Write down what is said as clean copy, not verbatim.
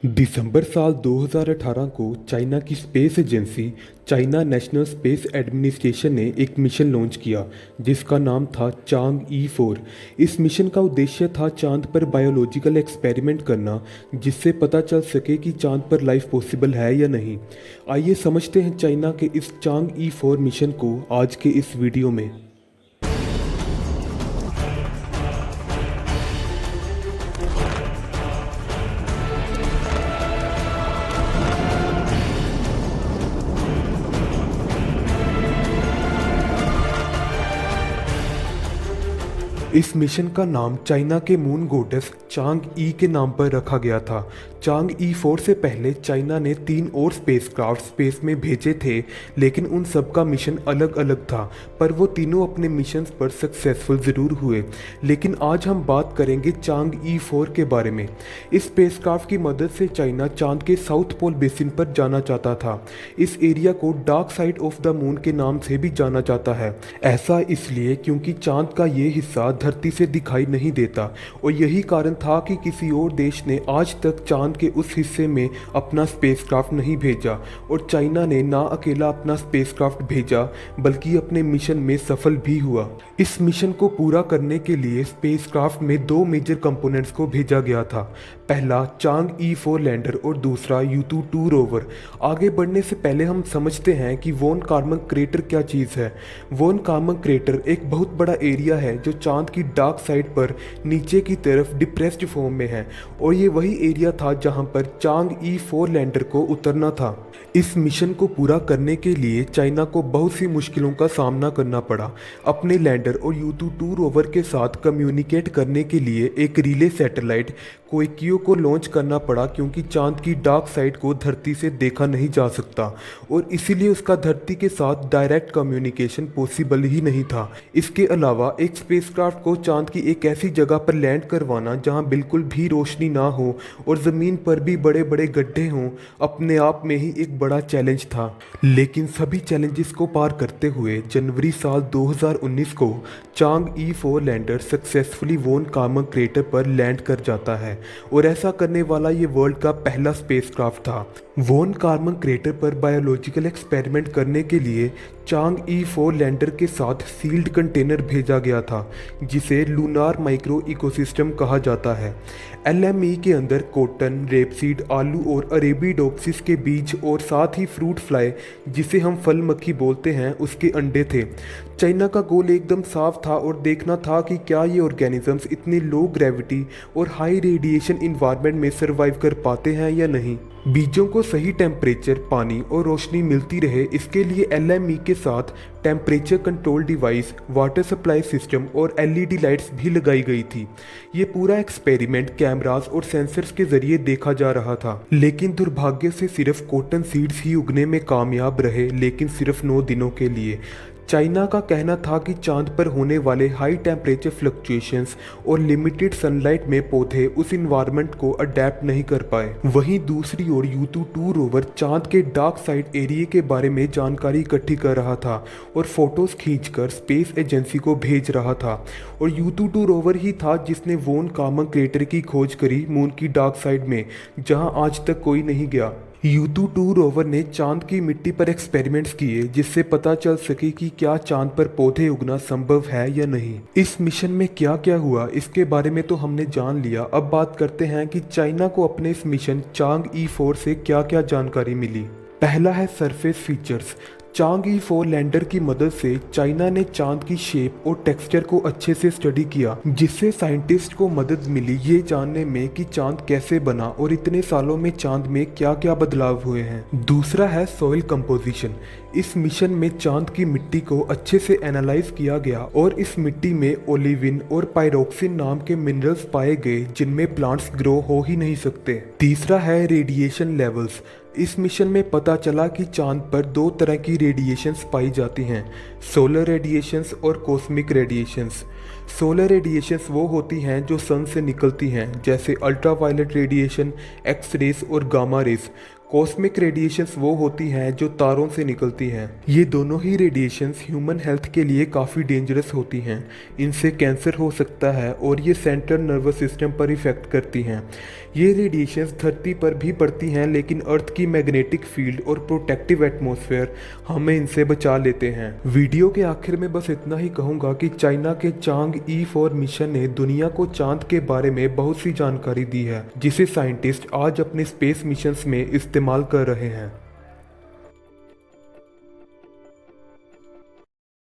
दिसंबर साल 2018 को चाइना की space agency China national space administration ने एक मिशन लॉन्च किया जिसका नाम था चांग ई 4। इस मिशन का उद्देश्य था चांद पर बायोलॉजिकल एक्सपेरिमेंट करना जिससे पता चल सके कि चांद पर लाइफ पॉसिबल है या नहीं। आइए समझते हैं चाइना के इस चांग ई 4 मिशन को आज के इस वीडियो में। इस मिशन का नाम चाइना के मून गोडेस चांग ई के नाम पर रखा गया था। चांग ई 4 से पहले चाइना ने 3 और स्पेसक्राफ्ट स्पेस में भेजे थे, लेकिन उन सब का मिशन अलग अलग था, पर वो तीनों अपने मिशंस पर सक्सेसफुल ज़रूर हुए। लेकिन आज हम बात करेंगे चांग ई 4 के बारे में। इस स्पेसक्राफ्ट की मदद से चाइना चांद के साउथ पोल बेसिन पर जाना चाहता था। इस एरिया को dark side of the moon के नाम से भी जाना जाता है। ऐसा इसलिए क्योंकि चांद का ये हिस्सा धरती से दिखाई नहीं देता, और यही कारण था कि किसी और देश ने आज तक चांद के उस हिस्से में अपना स्पेसक्राफ्ट नहीं भेजा, और चाइना ने ना अकेला अपना स्पेसक्राफ्ट भेजा बल्कि अपने मिशन में सफल भी हुआ। इस मिशन को पूरा करने के लिए स्पेसक्राफ्ट में 2 मेजर कंपोनेंट्स को भेजा गया था। पहला चांग ई 4 लैंडर और दूसरा U22 रोवर। आगे बढ़ने से पहले हम समझते हैं कि वॉन कार्मन क्रेटर क्या चीज़ है। वॉन कार्मन क्रेटर एक बहुत बड़ा एरिया है जो चांद की डार्क साइड पर नीचे की तरफ डिप्रेस्ड फॉर्म में है, और ये वही एरिया था जहां पर चांग ई 4 लैंडर को उतरना था। इस मिशन को पूरा करने के लिए चाइना को बहुत सी मुश्किलों का सामना करना पड़ा। अपने लैंडर और U22 रोवर के साथ कम्युनिकेट करने के लिए एक रिले सैटेलाइट कोइकियो को लॉन्च करना पड़ा, क्योंकि चांद की डार्क साइड को धरती से देखा नहीं जा सकता और इसीलिए उसका धरती के साथ डायरेक्ट कम्युनिकेशन पॉसिबल ही नहीं था। इसके अलावा एक स्पेसक्राफ्ट को चांद की एक ऐसी जगह पर लैंड करवाना जहां बिल्कुल भी रोशनी ना हो और ज़मीन पर भी बड़े बड़े गड्ढे हों, अपने आप में ही एक बड़ा चैलेंज था। लेकिन सभी चैलेंजेस को पार करते हुए जनवरी साल 2019 को Chang'e 4 lander successfully von Karman crater पर लैंड कर जाता है, और ऐसा करने वाला ये वर्ल्ड का पहला स्पेसक्राफ्ट था। वॉन कार्मन क्रेटर पर बायोलॉजिकल एक्सपेरिमेंट करने के लिए चांग ई 4 लैंडर के साथ सील्ड कंटेनर भेजा गया था जिसे लूनार माइक्रो इकोसिस्टम कहा जाता है। LME के अंदर कॉटन, रेपसीड, आलू और अरेबिडोप्सिस के बीज और साथ ही फ्रूट फ्लाई, जिसे हम फल मक्खी बोलते हैं, उसके अंडे थे। चाइना का गोल एकदम साफ था और देखना था कि क्या ये ऑर्गेनिजम्स इतने लो ग्रेविटी और हाई रेडिएशन इन्वायरमेंट में सर्वाइव कर पाते हैं या नहीं। बीजों को सही टेम्परेचर, पानी और रोशनी मिलती रहे, इसके लिए LME के साथ temperature control device, water supply system और LED लाइट्स भी लगाई गई थी। ये पूरा एक्सपेरिमेंट कैमरास और सेंसर्स के जरिए देखा जा रहा था। लेकिन दुर्भाग्य से सिर्फ कॉटन सीड्स ही उगने में कामयाब रहे, लेकिन सिर्फ 9 दिनों के लिए। चाइना का कहना था कि चांद पर होने वाले हाई टेम्परेचर फ्लक्चुएशंस और लिमिटेड सनलाइट में पौधे उस इन्वायरमेंट को अडेप्ट नहीं कर पाए। वहीं दूसरी ओर U22 रोवर चांद के डार्क साइड एरिया के बारे में जानकारी इकट्ठी कर रहा था और फोटोज खींचकर स्पेस एजेंसी को भेज रहा था, और U22 रोवर ही था जिसने वॉन कार्मन क्रेटर की खोज करी मून की डार्क साइड में, जहां आज तक कोई नहीं गया। U22 रोवर ने चांद की मिट्टी पर एक्सपेरिमेंट्स किए जिससे पता चल सके कि क्या चांद पर पौधे उगना संभव है या नहीं। इस मिशन में क्या क्या हुआ इसके बारे में तो हमने जान लिया। अब बात करते हैं कि चाइना को अपने इस मिशन चांग ई 4 से क्या क्या जानकारी मिली। पहला है सरफेस फीचर्स। चांग ई 4 लैंडर की मदद से चाइना ने चांद की शेप और टेक्सचर को अच्छे से स्टडी किया, जिससे साइंटिस्ट को मदद मिली ये जानने में कि चांद कैसे बना और इतने सालों में चांद में क्या क्या बदलाव हुए हैं। दूसरा है सॉइल कंपोजिशन। इस मिशन में चांद की मिट्टी को अच्छे से एनालाइज किया गया और इस मिट्टी में ओलिविन और पायरोक्सिन नाम के मिनरल्स पाए गए जिनमें प्लांट्स ग्रो हो ही नहीं सकते। तीसरा है रेडिएशन लेवल्स। इस मिशन में पता चला कि चांद पर 2 तरह की रेडिएशंस पाई जाती हैं, सोलर रेडिएशंस और कॉस्मिक रेडिएशंस। सोलर रेडिएशंस वो होती हैं जो सन से निकलती हैं, जैसे अल्ट्रावायलेट रेडिएशन, एक्स रेस और गामा रेस। कॉस्मिक रेडिएशंस वो होती हैं जो तारों से निकलती हैं। ये दोनों ही रेडिएशंस ह्यूमन हेल्थ के लिए काफ़ी डेंजरस होती हैं। इनसे कैंसर हो सकता है और ये सेंट्रल नर्वस सिस्टम पर इफेक्ट करती हैं। ये रेडिएशंस धरती पर भी पड़ती हैं, लेकिन अर्थ की मैग्नेटिक फील्ड और प्रोटेक्टिव एटमॉस्फेयर हमें इनसे बचा लेते हैं। वीडियो के आखिर में बस इतना ही कहूँगा कि चाइना के चांग ई 4 मिशन ने दुनिया को चांद के बारे में बहुत सी जानकारी दी है, जिसे साइंटिस्ट आज अपने स्पेस मिशंस में इस्तेमाल कर रहे हैं।